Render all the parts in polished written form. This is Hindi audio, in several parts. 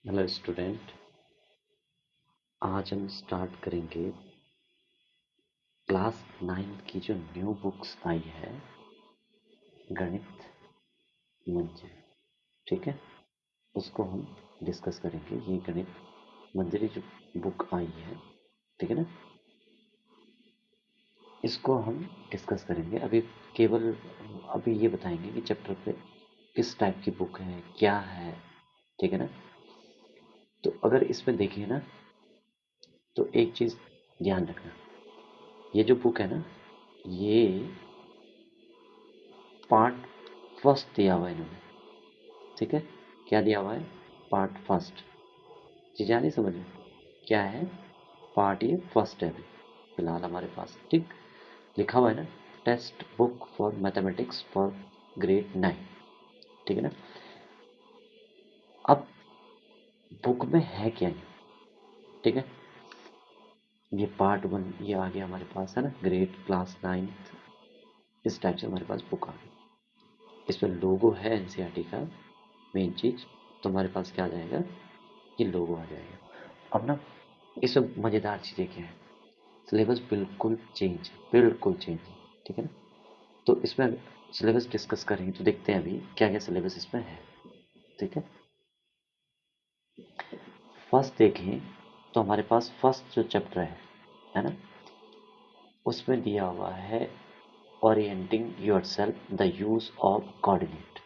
Hello student. आज हम स्टार्ट करेंगे क्लास 9 की जो न्यू बुक्स आई है, गणित मंजरी। ठीक है, उसको हम डिस्कस करेंगे। ये गणित मंजरी जो बुक आई है, ठीक है ना, इसको हम डिस्कस करेंगे। केवल अभी ये बताएंगे कि चैप्टर पे किस टाइप की बुक है, क्या है। ठीक है ना। तो अगर इसमें देखिए ना, तो एक चीज़ ध्यान रखना, ये जो बुक है ना, ये पार्ट फर्स्ट दिया हुआ है इन्होंने। ठीक है, क्या दिया हुआ है? Part first. चीज़ें आ नहीं समझ में? क्या है? पार्ट ये फर्स्ट है अभी फिलहाल हमारे पास। ठीक, लिखा हुआ है ना, text book for mathematics for grade 9। ठीक है ना। अब बुक में है क्या ये? ठीक है, ये पार्ट 1 ये आ गया हमारे पास, है ना, ग्रेड क्लास 9। इस टाइप से हमारे पास बुक आ गई। इसमें लोगो है एनसीईआरटी का, मेन चीज़। तो हमारे पास क्या आ जाएगा? ये लोगो आ जाएगा। अब ना, इसमें मज़ेदार चीज़ें क्या है, सिलेबस बिल्कुल चेंज है, बिल्कुल चेंज है। ठीक है ना। तो इसमें सिलेबस डिस्कस करेंगे, तो देखते हैं अभी क्या क्या सिलेबस इसमें है। ठीक है, फर्स्ट देखें तो हमारे पास फर्स्ट जो चैप्टर है ना, उसमें दिया हुआ है orienting yourself the use of coordinate.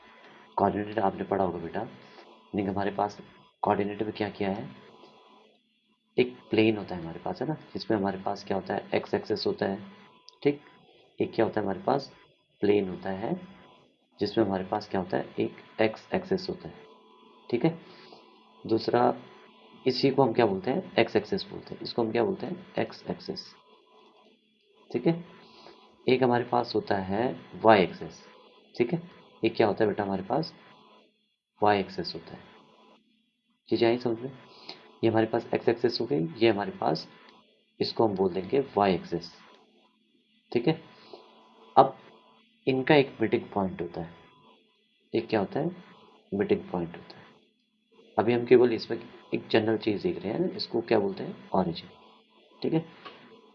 Coordinate आपने पढ़ा होगा बेटा, यानी कि हमारे पास कोऑर्डिनेट में क्या किया है, एक प्लेन होता है हमारे पास, है ना, जिसमें हमारे पास क्या होता है, एक्स एक्सेस होता है। ठीक, एक क्या होता है हमारे पास, प्लेन होता है, जिसमें हमारे पास क्या होता है, एक एक्स एक्सेस होता है। ठीक है, दूसरा, इसी को हम क्या बोलते हैं, एक्स एक्सेस बोलते हैं। इसको हम क्या बोलते हैं, एक्स एक्सेस। ठीक है, एक हमारे पास होता है वाई एक्सेस। ठीक है, एक क्या होता है बेटा हमारे पास, वाई एक्सेस होता है। चीज़ें आई समझ में? ये हमारे पास एक्स एक्सेस हो गई, ये हमारे पास, इसको हम बोल देंगे वाई एक्सेस। ठीक है, अब इनका एक मीटिंग पॉइंट होता है। एक क्या होता है, मीटिंग पॉइंट होता है। अभी हम केवल इसमें एक जनरल चीज़ देख रहे हैं ना, इसको क्या बोलते हैं, ऑरिजिन। ठीक है,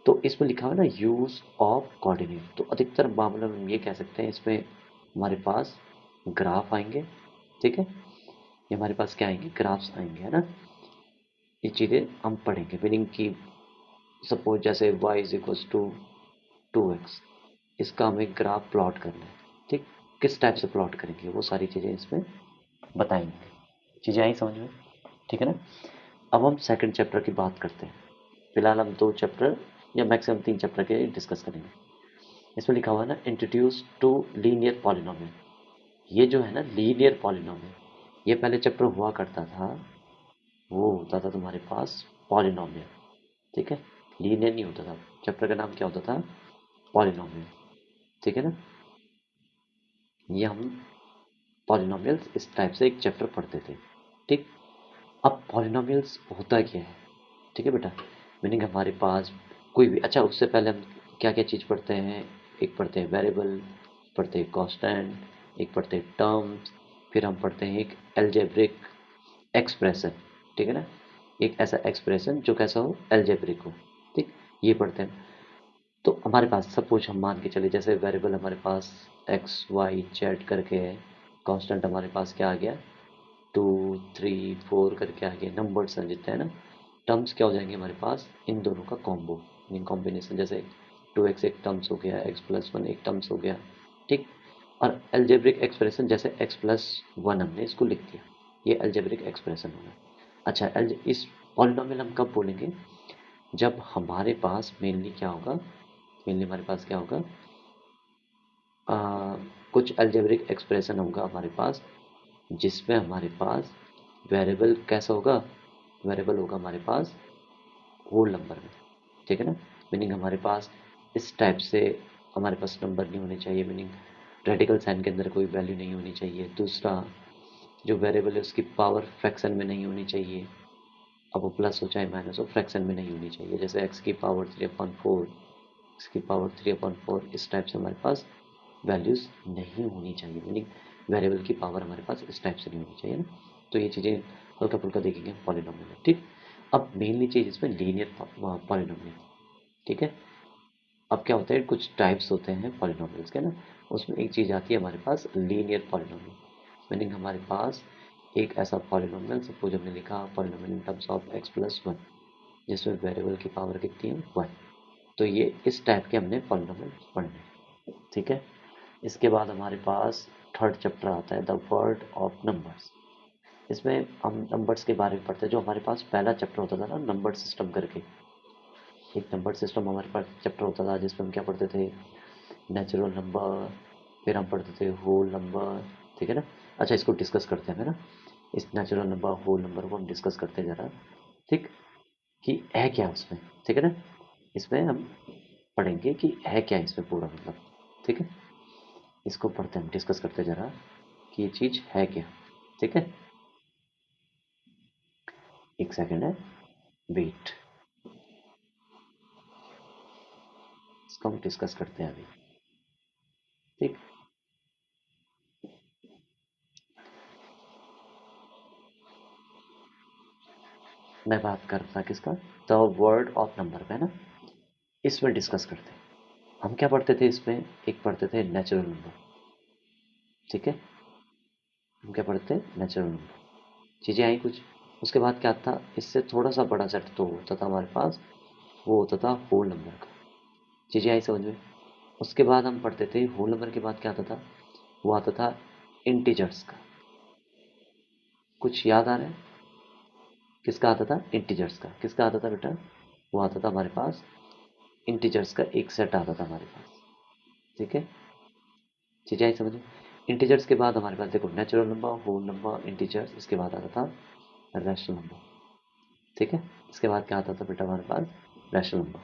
तो इसमें लिखा हुआ है ना, यूज ऑफ कोऑर्डिनेट। तो अधिकतर मामलों में हम ये कह सकते हैं, इसमें हमारे पास ग्राफ आएंगे। ठीक है, ये हमारे पास क्या आएंगे, ग्राफ्स आएंगे, है ना। ये चीज़ें हम पढ़ेंगे, मीनिंग की सपोज जैसे y is equals to 2x, इसका हमें ग्राफ प्लॉट करना है। ठीक, किस टाइप से प्लॉट करेंगे, वो सारी चीज़ें इसमें बताएंगे। चीज़ें आई समझ में? ठीक है ना। अब हम सेकंड चैप्टर की बात करते हैं। फिलहाल हम 2 चैप्टर या मैक्सिमम 3 चैप्टर के डिस्कस करेंगे। इसमें लिखा हुआ है ना, इंट्रोड्यूस टू लीनियर पॉलिनोमियल। ये जो है ना लीनियर पॉलिनोमियल, ये पहले चैप्टर हुआ करता था, वो होता था तुम्हारे पास पॉलिनोमियल। ठीक है, लीनियर नहीं होता था। चैप्टर का नाम क्या होता था, पॉलिनोमियल। ठीक है ना, ये हम पॉलिनोमियल्स इस टाइप से एक चैप्टर पढ़ते थे। ठीक, अब पॉलिनोमियल्स होता क्या है? ठीक है बेटा, मीनिंग हमारे पास कोई भी, अच्छा उससे पहले हम क्या क्या चीज़ पढ़ते हैं, एक पढ़ते हैं वेरिएबल, पढ़ते हैं कांस्टेंट, एक पढ़ते हैं टर्म्स, फिर हम पढ़ते हैं एक एल्जेब्रिक एक्सप्रेशन। ठीक है ना, एक ऐसा एक्सप्रेशन जो कैसा हो, एल्जेब्रिक हो। ठीक, ये पढ़ते हैं। तो हमारे पास सपोज हम मान के चले, जैसे वेरिएबल हमारे पास एक्स वाई जेड करके है, कांस्टेंट हमारे पास क्या आ गया, 2 3 4 करके आ गया, नंबर्स हैं जितने, हैं ना। टर्म्स क्या हो जाएंगे हमारे पास, इन दोनों का कॉम्बो, मीन कॉम्बिनेशन। जैसे 2x एक टर्म्स हो गया, x+1 एक टर्म्स हो गया। ठीक, और एल्जेब्रिक एक्सप्रेशन जैसे x+1 हमने इसको लिख दिया, ये एल्जेब्रिक एक्सप्रेशन होगा। अच्छा, इस पॉलिनोमियल हम कब बोलेंगे, जब हमारे पास मेनली क्या होगा, मेनली हमारे पास क्या होगा, आ, कुछ एल्जेब्रिक एक्सप्रेशन होगा हमारे पास, जिसमें हमारे पास वेरिएबल कैसा होगा, वेरिएबल होगा हमारे पास होल नंबर में। ठीक है ना, मीनिंग हमारे पास इस टाइप से हमारे पास नंबर नहीं होने चाहिए, मीनिंग रेडिकल साइन के अंदर कोई वैल्यू नहीं होनी चाहिए। दूसरा, जो वेरिएबल है उसकी पावर फ्रैक्शन में नहीं होनी चाहिए, अब वो प्लस हो चाहे माइनस हो, फ्रैक्शन में नहीं होनी चाहिए। जैसे एक्स की पावर 3/4, एक्स की पावर 3/4, इस टाइप से हमारे पास वैल्यूज़ नहीं होनी चाहिए, मीनिंग वेरिएबल की पावर हमारे पास इस टाइप से नहीं होनी चाहिए ना। तो ये चीज़ें हल्का फुल्का देखेंगे पॉलिनोमियल में, ठीक। अब मेनली चीज़ इसमें लीनियर पॉलिनोमियल, ठीक है। अब क्या होता है, कुछ टाइप्स होते हैं पॉलिनोमियल्स के ना, उसमें एक चीज़ आती है हमारे पास लीनियर पॉलिनोमियल, मीनिंग हमारे पास एक ऐसा पॉलिनोमियल, सपोज हमने लिखा polynomial in terms of x+1, जिसमें वेरिएबल की पावर कितनी है 1, तो ये इस टाइप के हमने पॉलिनोमियल पढ़ने, ठीक है। इसके बाद हमारे पास थर्ड चैप्टर आता है द वर्ल्ड ऑफ नंबर्स। इसमें हम नंबर्स के बारे में पढ़ते हैं। जो हमारे पास पहला चैप्टर होता था ना नंबर सिस्टम करके, एक नंबर सिस्टम हमारे पास चैप्टर होता था जिसमें हम क्या पढ़ते थे, नेचुरल नंबर, फिर हम पढ़ते थे होल नंबर, ठीक है ना। अच्छा, इसको डिस्कस करते हैं ना, इस नेचुरल नंबर होल नंबर को हम डिस्कस करते हैं ज़रा, ठीक, कि है क्या उसमें, ठीक है ना। इसमें हम पढ़ेंगे कि है क्या इसमें पूरा मतलब, ठीक है। इसको पढ़ते हैं, हम डिस्कस करते हैं ज़रा कि ये चीज़ है क्या, ठीक है। एक सेकेंड है, वेट, इसको हम डिस्कस करते हैं अभी, ठीक। मैं बात कर रहा था किसका, द वर्ड ऑफ नंबर पे ना, इसमें डिस्कस करते हैं। हम क्या पढ़ते थे इसमें, एक पढ़ते थे नेचुरल नंबर, ठीक है। हम क्या पढ़ते थे, नेचुरल नंबर, चीज़ें आई कुछ। उसके बाद क्या था, इससे थोड़ा सा बड़ा सेट तो होता था हमारे पास, वो होता था होल नंबर का, चीज़ें आई समझ में। उसके बाद हम पढ़ते थे होल नंबर के बाद क्या आता था, वो आता था इंटीजर्स का। कुछ याद आ रहा है, किसका आता था, इंटीजर्स का। किसका आता था बेटा, वो आता था हमारे पास इंटीजर्स का, एक सेट आता था हमारे पास, ठीक है। चीज़ें आई समझ में। इंटीजर्स के बाद हमारे पास देखो natural number, whole number, integers, इसके बाद आता था रैशनल नंबर, ठीक है। इसके बाद क्या आता था बेटा हमारे पास, रैशनल नंबर।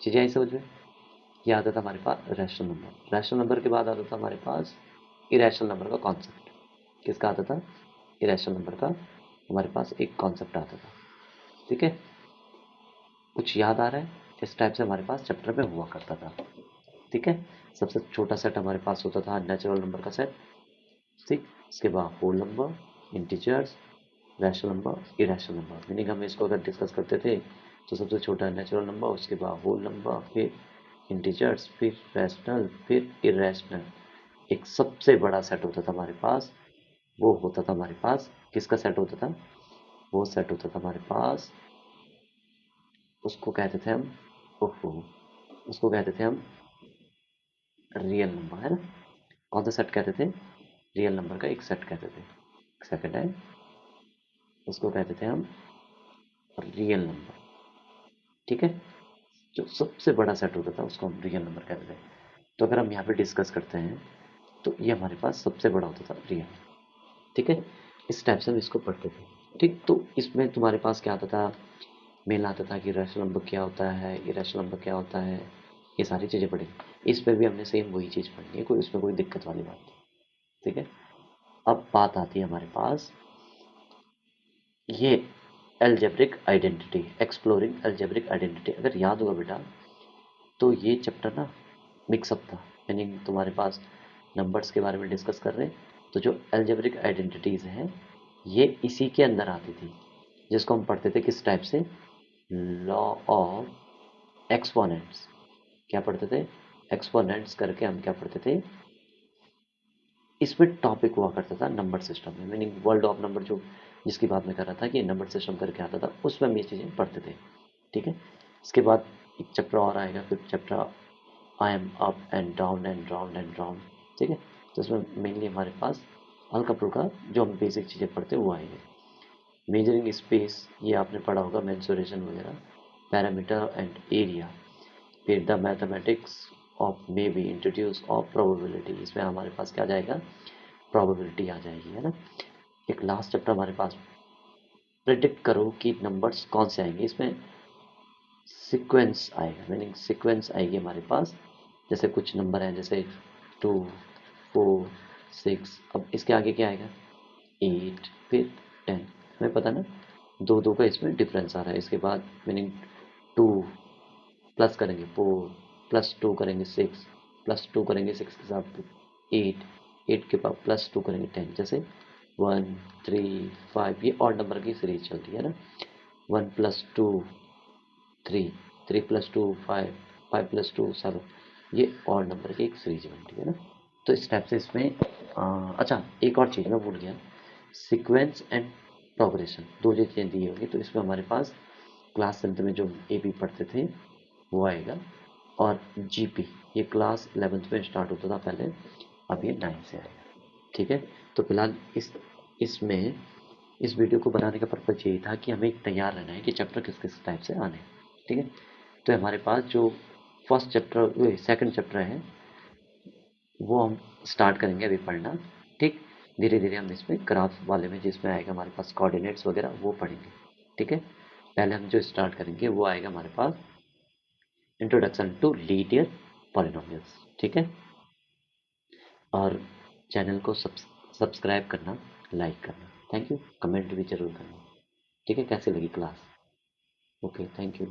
चीज़ें आई समझ में। ये आता था हमारे पास रैशनल नंबर। रैशनल नंबर के बाद आता था हमारे पास इरेशनल नंबर का कॉन्सेप्ट। किसका आता था, इरेशनल नंबर का हमारे पास एक कॉन्सेप्ट आता था, ठीक है। कुछ याद आ रहा है, इस टाइप से हमारे पास चैप्टर में हुआ करता था, ठीक है। सबसे छोटा सेट हमारे पास होता था नेचुरल नंबर का सेट, ठीक। इसके बाद whole number, integers, rational number, irrational number, meaning हम इसको अगर डिस्कस करते थे तो सबसे छोटा नेचुरल नंबर, उसके बाद होल नंबर, फिर इंटीजर्स, फिर रैशनल, फिर इरेशनल। एक सबसे बड़ा सेट होता था हमारे पास, वो होता था हमारे पास किसका सेट होता था, वो सेट होता था हमारे पास, उसको कहते थे हम, ओहो, उसको कहते थे हम रियल नंबर, है ना। कौन सा सेट कहते थे, रियल नंबर का एक सेट कहते थे। सेकंड है, उसको कहते थे हम रियल नंबर, ठीक है। जो सबसे बड़ा सेट होता था उसको हम रियल नंबर कहते थे। तो अगर हम यहाँ पे डिस्कस करते हैं तो ये हमारे पास सबसे बड़ा होता था रियल, ठीक है। इस टाइप से हम इसको पढ़ते थे, ठीक। तो इसमें तुम्हारे पास क्या आता था, मेन आता था कि रैशनल नंबर क्या होता है, इरेशनल नंबर क्या होता है, ये सारी चीज़ें पढ़ी। इसमें भी हमने सेम वही चीज़ पढ़नी है, कोई इसमें कोई दिक्कत वाली बात नहीं, ठीक है। अब बात आती है हमारे पास ये algebraic identity, exploring algebraic identity. अगर याद होगा बेटा तो ये चैप्टर ना मिक्सअप था, मीनिंग तुम्हारे पास नंबर्स के बारे में डिस्कस कर रहे हैं, तो जो एल्जेब्रिक आइडेंटिटीज़ हैं ये इसी के अंदर आती थी, जिसको हम पढ़ते थे किस टाइप से, लॉ ऑफ एक्सपोनेंट्स। क्या पढ़ते थे, एक्सपोनेंट्स करके हम क्या पढ़ते थे, इसमें टॉपिक हुआ करता था नंबर सिस्टम में, मीनिंग वर्ल्ड ऑफ नंबर, जो जिसकी बात मैं कर रहा था कि नंबर सिस्टम करके आता था, उसमें हम ये चीज़ें पढ़ते थे, ठीक है। इसके बाद एक चैप्टर और आएगा, फिर chapter I am up and down and round and round, ठीक है। तो इसमें मेनली हमारे पास हल्का फुल्का जो हम बेसिक चीज़ें पढ़ते हैं वो आएंगे। मेजरिंग स्पेस, ये आपने पढ़ा होगा, मेंसुरेशन वगैरह, पैरामीटर एंड एरिया, फिर the mathematics of may be introduce of probability, इसमें हमारे पास क्या जाएगा, प्रोबेबिलिटी आ जाएगी, है ना। एक लास्ट चैप्टर हमारे पास, प्रिडिक्ट करो कि नंबर्स कौन से आएंगे, इसमें सीक्वेंस आएगा, मीनिंग सीक्वेंस आएगी हमारे पास। जैसे कुछ नंबर हैं जैसे 2, 4, 6, अब इसके आगे क्या आएगा, 8, फिर 10, हमें पता ना, दो दो का इसमें डिफरेंस आ रहा है। इसके बाद मीनिंग 2 प्लस करेंगे 4, +2 करेंगे 6, +2 करेंगे 6 के साथ 8, 8 के बाद +2 करेंगे 10, जैसे 1 3 5, ये ऑड नंबर की सीरीज चलती है ना। 1 + 2 3, 3 + 2 5, 5 + 2 7, ये ऑड नंबर की एक सीरीज बनती है ना। तो इस टाइप से इसमें अच्छा एक और चीज़ मैं भूल गया, सीक्वेंस एंड प्रोग्रेशन, दो जो चीज़ें दी होगी, तो इसमें हमारे पास क्लास 7 में जो ए बी पढ़ते थे वो आएगा, और जीपी ये क्लास 11th में स्टार्ट होता था पहले, अब ये 9 से आएगा। ठीक है, तो फिलहाल इसमें इस वीडियो को बनाने का पर्पज यही था कि हमें तैयार रहना है कि चैप्टर किस किस टाइप से आने हैं। ठीक है, तो हमारे पास जो फर्स्ट चैप्टर सेकंड चैप्टर है वो हम स्टार्ट करेंगे अभी पढ़ना। ठीक, धीरे धीरे हम इसमें ग्राफ वाले में जिसमें आएगा हमारे पास कोऑर्डिनेट्स वगैरह वो पढ़ेंगे। ठीक है, पहले हम जो स्टार्ट करेंगे वो आएगा हमारे पास इंट्रोडक्शन टू लीनियर पॉलिनोमियल्स। ठीक है, और चैनल को सब्सक्राइब करना, लाइक करना, थैंक यू, कमेंट भी जरूर करना। ठीक है, कैसे लगी क्लास? Okay, thank you.